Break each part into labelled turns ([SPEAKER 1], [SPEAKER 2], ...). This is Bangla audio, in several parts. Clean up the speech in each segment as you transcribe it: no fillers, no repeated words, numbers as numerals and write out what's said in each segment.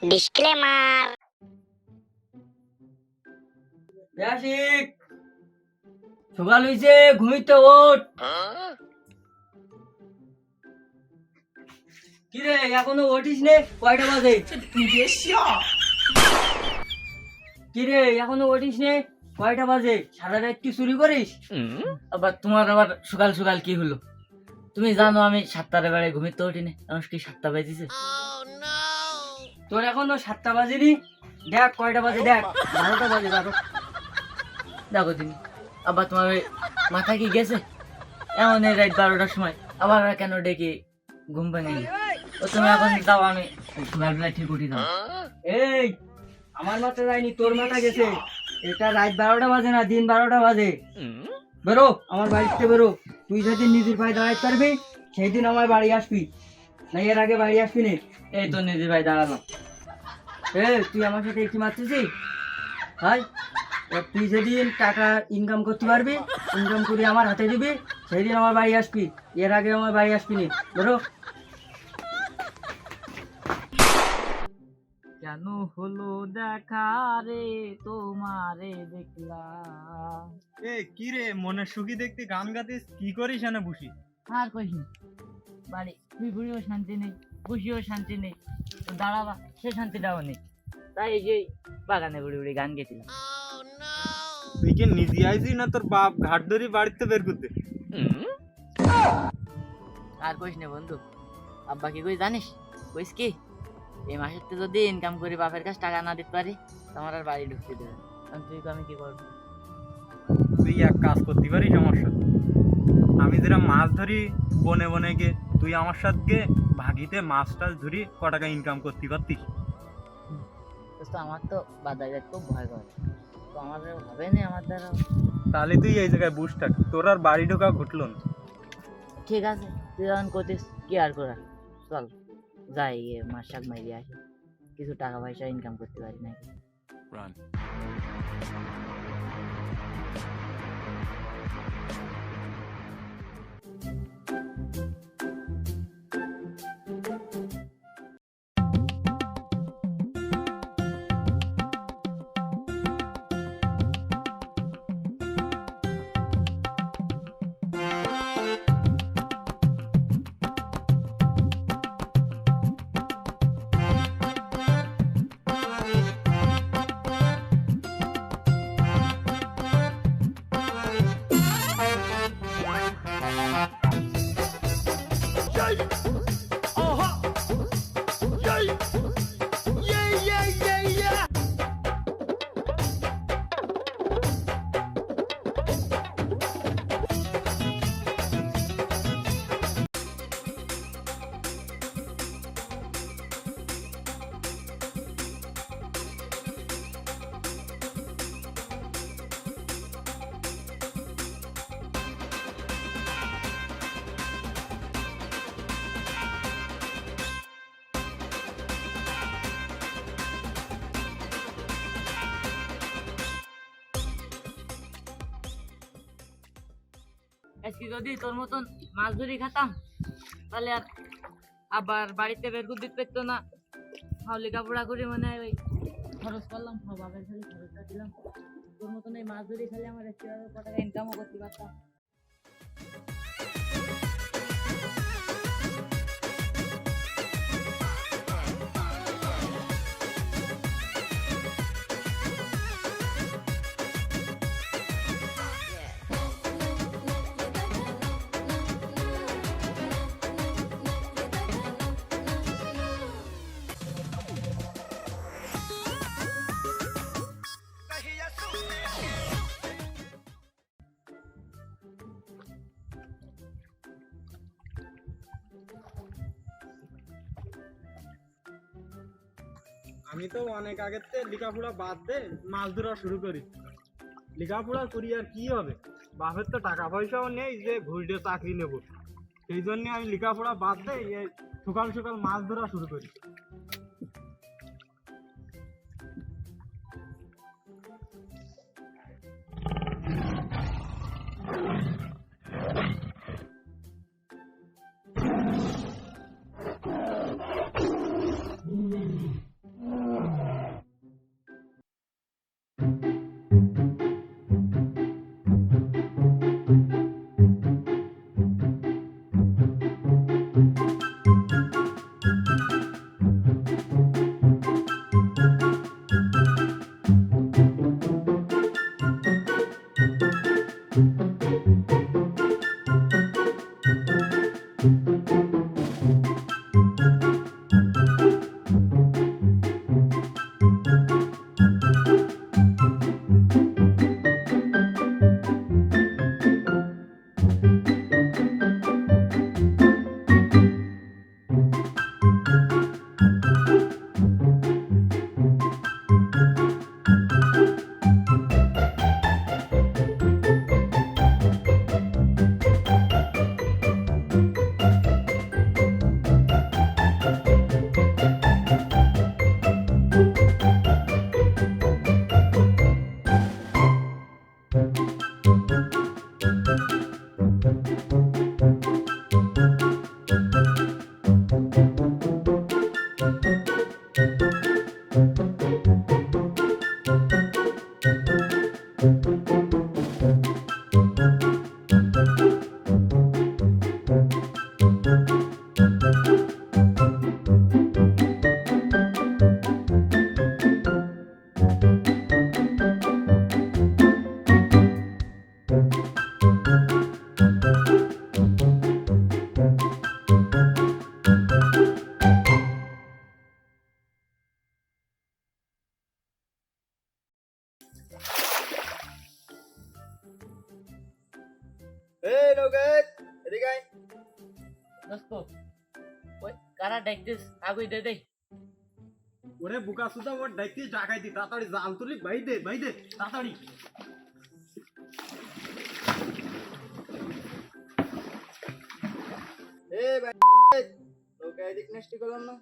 [SPEAKER 1] ডিসক্লেমার।
[SPEAKER 2] আশিক, সকাল হইছে, ঘুমিতে ওঠ। কিরে এখনো উঠিস নে? কয়টা বাজে? কিরে এখনো উঠিস নে? কয়টা বাজে? সারা রাত কি চুরি করিস? আবার তোমার আবার সকাল সকাল কি হলো? তুমি জানো আমি 7টার বেলায় ঘুমিতে উঠিনি, এখন কি 7টা বাজিছে? তোর এখনো 7টা বাজেনি? দেখ কয়টা বাজে, দেখ 12টা বাজে। দেখো তুমি, আবার তোমার ওই মাথা কি গেছে? এমন এই রাত 12টার সময় আবার কেন ডেকে ঘুম ভেঙে? ও তুমি এখন দাও, আমি সকালবেলা ঠিক উঠি দাও। এই আমার মাথা যায়নি, তোর মাথা গেছে। এটা রাত 12টা বাজে না, দিন 12টা বাজে। বেরো আমার বাড়িতে বেরো। তুই যেদিন নিজের পায়ে দাঁড়াতে পারবি সেই দিন আমার বাড়ি আসবি, না এর আগে বাড়ি আসবি না। এই তোর নিজের পায়ে দাঁড়ানো। তুই আমার সাথে কি মারতেছিস? হাই, তুই যেদিন টাকা ইনকাম করতে পারবি, ইনকাম করে আমার হাতে দিবি, সেই দিন আমার বাড়ি আসবি, এর আগে আমার বাড়ি আসবি না। বেরো। কেন হলো দেখা রে তোমারে দেখলাম?
[SPEAKER 3] কি রে মনের সুখী দেখতে গান গাতিস, কি করিস এনে বসি?
[SPEAKER 2] আর কইস না, বাড়ি তুই বুড়িও শান্তি নেই, বসিও শান্তি নেই, তো দাঁড়াবা সে শান্তিটাও নেই। তাই এই যে বাগানে বুড়ি বুড়ি গান গেছিলাম।
[SPEAKER 3] তুই কি নিজে আইসি না তোর বাপ ঘাট ধরি বাড়িতে বের করতে?
[SPEAKER 2] আর কইস না বন্ধু, আব্বা কি কই জানিস? কইস কি, এই মাসের তো যদি ইনকাম করি বাপের কাছে টাকা না দিতে পারি, তোমার আর বাড়ি ঢুকতে দেবে। তুই আমি কি করবো?
[SPEAKER 3] তুই এক কাজ করতে পারিস আমার সাথে। আমি যেটা মাছ ধরি বনে বনে গে, তুই আমার সাথে ভাগিতে মাছ টাছ ধরি ক টাকা ইনকাম করতে পারতিস।
[SPEAKER 2] তো আমার তো বাজারে খুব ভয় করে, তো আমার হবে না আমার দ্বারা।
[SPEAKER 3] তাহলে তুই এই জায়গায় বসে থাক, তোর আর বাড়ি ঢোকা ঘটলো না।
[SPEAKER 2] ঠিক আছে, তুই যখন করতিস কি আর করার, চল যাই গিয়ে মাছ শাক মারিয়ে আসি, কিছু টাকা পয়সা ইনকাম করতে পারি নাকি। আজকে যদি তোর মতন মাছ ধরি খেতাম, তাহলে আর আবার বাড়িতে বের করে দিতে পারতো না। সব লেখাপড়া করে মানে ওই খরচ করলাম, সব বাবার খালি খরচটা দিলাম। তোর মতন এই মাছ ধরি খালি আমার একটু টাকা ইনকামও করতে পারতাম।
[SPEAKER 3] আমি তো অনেক আগের থেকে লেখাপড়া বাদ দে মাছ ধরা শুরু করি। লেখাপড়া করি আর কি হবে, বাপের তো টাকা পয়সাও নেই যে ঘুরে চাকরি নেব। সেই জন্য আমি লেখাপড়া বাদ দে সকাল সকাল মাছ ধরা শুরু করি। এই নৌকায় এদিকে আয়।
[SPEAKER 2] দোস্ত ওই কারা ডাকতিস আগুই দে দে।
[SPEAKER 3] ওরে বুকা সুদা ওর ডাইতে ডাকাইতি তাড়াতাড়ি জাল তুলি ভাই দে তাড়াতাড়ি। এ ভাই নৌকা এদিক নষ্ট করলাম না,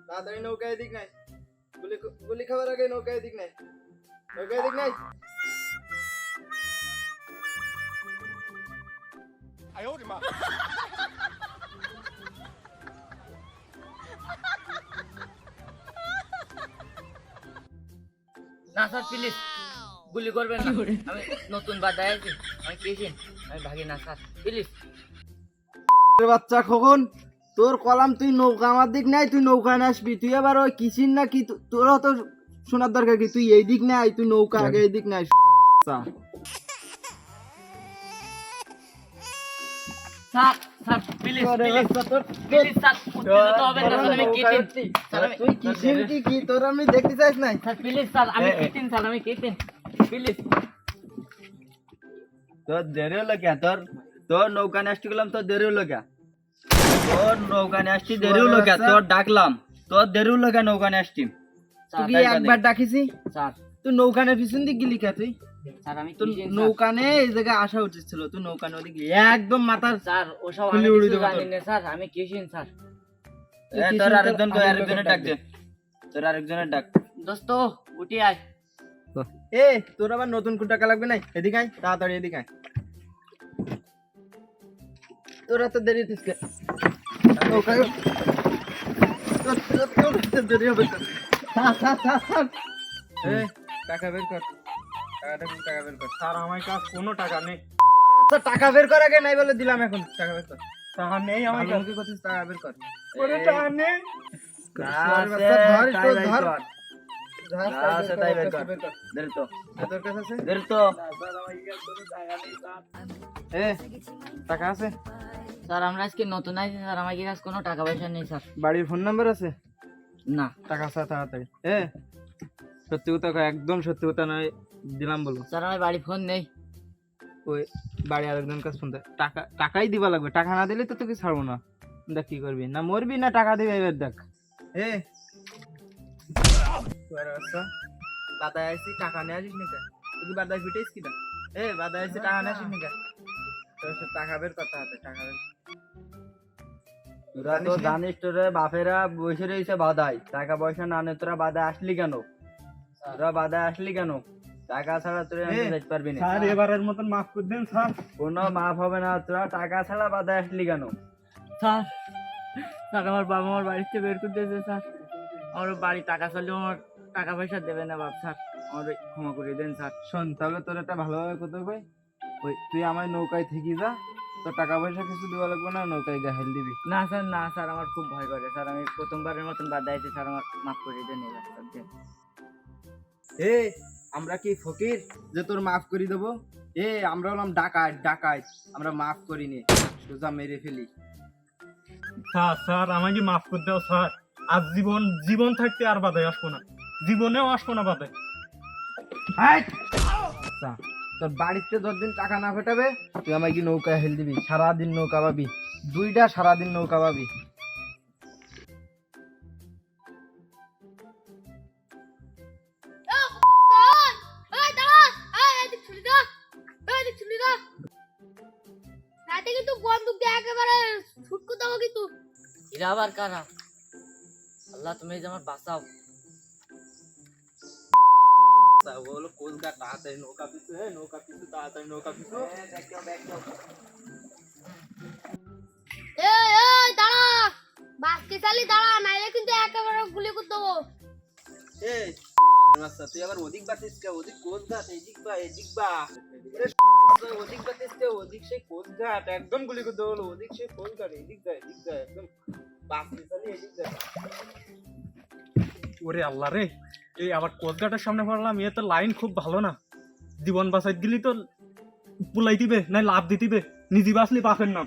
[SPEAKER 3] তাড়াতাড়ি নৌকা এদিক নাই, গুলি গুলি খাবার আগে নৌকা এদিক নাই, নৌকা এদিক নাই।
[SPEAKER 2] না স্যার প্লিজ গুলি করবেন না, আমি নতুন বাদায় আছি, আমি কেছেন, আমি ভাগি না স্যার প্লিজ।
[SPEAKER 3] বাচ্চা খোকন, তোর কলাম তুই নৌকা আমার দিক নাই, তুই নৌকা না আসবি, তুই আবার ওই কিসিন না কি, তোরও তো শোনার দরকার কি, তুই এই দিক নাই, তুই নৌকা আগে এই দিক নাই।
[SPEAKER 2] Sir sir please please please sir উত্তেজিত হবেন না স্যার, আমি কেটেন স্যার, আমি
[SPEAKER 3] তুই কিসিন কি তোর আমি দেখতে চাইছ নাই।
[SPEAKER 2] স্যার প্লিজ স্যার আমি কেটেন স্যার, আমি কেটেন প্লিজ।
[SPEAKER 1] তোর দেরি হলো কে? তোর নৌকা নষ্ট করলাম, তোর দেরি হলো কে? তোর নৌকা নষ্টি দেরি হলো কে? তোর ডাকলাম, তোর দেরি হলো কে নৌকা নষ্টি?
[SPEAKER 3] তুই কি একবার ডাকিছি?
[SPEAKER 2] স্যার
[SPEAKER 3] তুই নৌকানের পিছন দিক গেলি কে? তুই
[SPEAKER 2] স্যার আমি
[SPEAKER 3] তোর
[SPEAKER 2] কেটেন
[SPEAKER 3] নৌকানে এই জায়গায় আসা উচিত ছিল, তুই নৌকানে ওদিকে একদম মাথার
[SPEAKER 2] স্যার ওসব
[SPEAKER 3] খুলি
[SPEAKER 2] আমি
[SPEAKER 3] উড়ি
[SPEAKER 2] কিছু
[SPEAKER 3] দেবো
[SPEAKER 2] জানি
[SPEAKER 3] তোর।
[SPEAKER 2] না স্যার, আমি কেছেন স্যার।
[SPEAKER 1] তোর আরেকজনের ডাক দে, তোর আরেকজনের ডাক।
[SPEAKER 2] দোস্ত উঠি আয়।
[SPEAKER 3] এ তোর আবার নতুন কোন টাকা লাগবে নাই, এদিকে আয় তাড়াতাড়ি, এদিকে আয়। তোর এত দেরি হচ্ছে নৌকায়, তোর এত দেরি হবে তো। এ টাকা বের কর, টাকা বের কর।
[SPEAKER 4] স্যার আমার কাছে কোনো টাকা নেই।
[SPEAKER 3] তো টাকা বের কর আগে, নাই বলে দিলাম, এখন টাকা বের কর।
[SPEAKER 4] টাকা নেই আমার
[SPEAKER 3] ভালো
[SPEAKER 4] কাছে,
[SPEAKER 3] মুখে করছিস, টাকা বের কর।
[SPEAKER 4] কোনো টাকা নেই।
[SPEAKER 3] ধর,
[SPEAKER 1] তাই
[SPEAKER 3] তোর
[SPEAKER 1] বের
[SPEAKER 3] ধর।
[SPEAKER 1] কর।
[SPEAKER 3] ধর,
[SPEAKER 1] যা আছে তাই বের কর।
[SPEAKER 3] বের কর।
[SPEAKER 1] দেরি তো,
[SPEAKER 3] তোর কাছে আছে?
[SPEAKER 1] দেরি তো।
[SPEAKER 3] এ টাকা আছে?
[SPEAKER 2] স্যার আমরা আজকে নতুন আইছি স্যার, আমার কাছে কোনো টাকা পয়সা নেই স্যার।
[SPEAKER 3] বাড়ির ফোন নাম্বার আছে?
[SPEAKER 2] না
[SPEAKER 3] টাকা আছে তাড়াতাড়ি। এ সত্যি কথা কয়, একদম সত্যি কথা নয়, দিলাম বলো।
[SPEAKER 2] স্যার আমার বাড়ি ফোন নেই।
[SPEAKER 3] ওই বাড়ি আরেকজন কাছে ফোন দেয়, টাকাই দিবা লাগবে, টাকা না দিলে তো তোকে ছাড়বো না। দেখ কি করবি, না মরবি না টাকা দিবি, এবার দেখ। এ বাদায় আসছি, টাকা নিয়ে আসিস নি কেন? তুই বাদায় ফিটেছিস কিনা? এ বাদায় আসছি, টাকা নিয়ে আসিস নি কেন? তোর সব টাকা বের করতে হবে, টাকা বের।
[SPEAKER 1] তোরা তো জানিস তোরা বাপেরা বসে রয়েছে বাদায়, টাকা পয়সা না নে, তোরা বাদায় আসলি কেন? তোরা বাদায় আসলি কেন? টাকা ছাড়া তোরা যেতে পারবি না।
[SPEAKER 4] স্যার এবারের মতন মাফ করে দেন স্যার।
[SPEAKER 1] কোনো মাফ হবে না, তোরা টাকা ছাড়া বাদায় আসলি কেন?
[SPEAKER 2] স্যার স্যার আমার বাবা আমার বাড়িতে বের করে দিয়েছে স্যার, আমার বাড়ি টাকা চাইলেও আমার টাকা পয়সা দেবে না বাপ স্যার, আমার ক্ষমা করে দেন স্যার।
[SPEAKER 3] শোন, তাহলে তোর একটা ভালোভাবে কথা কই, ওই তুই আমার নৌকায় থেকে যা, তোর টাকা পয়সা কিছু দেওয়া লাগবে না, নৌকায় গাহেল দিবি।
[SPEAKER 2] না স্যার না স্যার, আমার খুব ভয় করে স্যার, আমি প্রথমবারের মতন বাদ দিয়েছি স্যার, আমার মাফ করে দেন এবার স্যার দেন।
[SPEAKER 3] এ আমরা কি ফকির যে তোর মাফ করে দেবো? এ আমরা হলাম ডাকাত, আমরা মাফ করিনি, সোজা মেরে ফেলি।
[SPEAKER 4] স্যার আমাকে মাফ করে দাও স্যার, আজ জীবন থাকতে আর বাদায় আসবো না, জীবনেও আসবো না বাদায়।
[SPEAKER 3] আচ্ছা, তোর বাড়িতে যতদিন টাকা না ফেটাবে তুই আমাকে কি নৌকা হেল দিবি, সারাদিন নৌকা পাবি, দুইটা সারাদিন নৌকা পাবি।
[SPEAKER 5] কিন্তু বন্দুক দিয়ে একেবারে ছুটকু দেবো কিন্তু।
[SPEAKER 2] এরা আবার কারা? আল্লাহ তুমি যে আমার বাঁচাও।
[SPEAKER 3] বলো কোচ গা, তাড়াতাড়ি নৌকা পিছু, নৌকা পিছু, তাড়াতাড়ি নৌকা পিছু।
[SPEAKER 5] এই দাঁড়া, বাসকে চালি দাঁড়া, নাইলে কিন্তু একেবারে গুলি করে দেবো।
[SPEAKER 1] এই আচ্ছা তুই আবার ওদিক বাতিস কে? ওদিক কোন ঘাট? এদিক বা এদিক বা ওদিক বাতিস কে? ওদিক সেই কোন ঘাট? একদম গুলি করে দেবো। ওদিক সেই কোন ঘাট? এদিক যা একদম বাসকে চালি এদিক যা।
[SPEAKER 4] ওরে আল্লাহ রে, এই আবার কোচঘাটের সামনে পড়লাম। এ তো লাইন খুব ভালো না, জীবন বাঁচাই দিলি তো পুলাই দিবে, নাই লাভ দিতিবে, নিজে বাঁচলি বাপের নাম।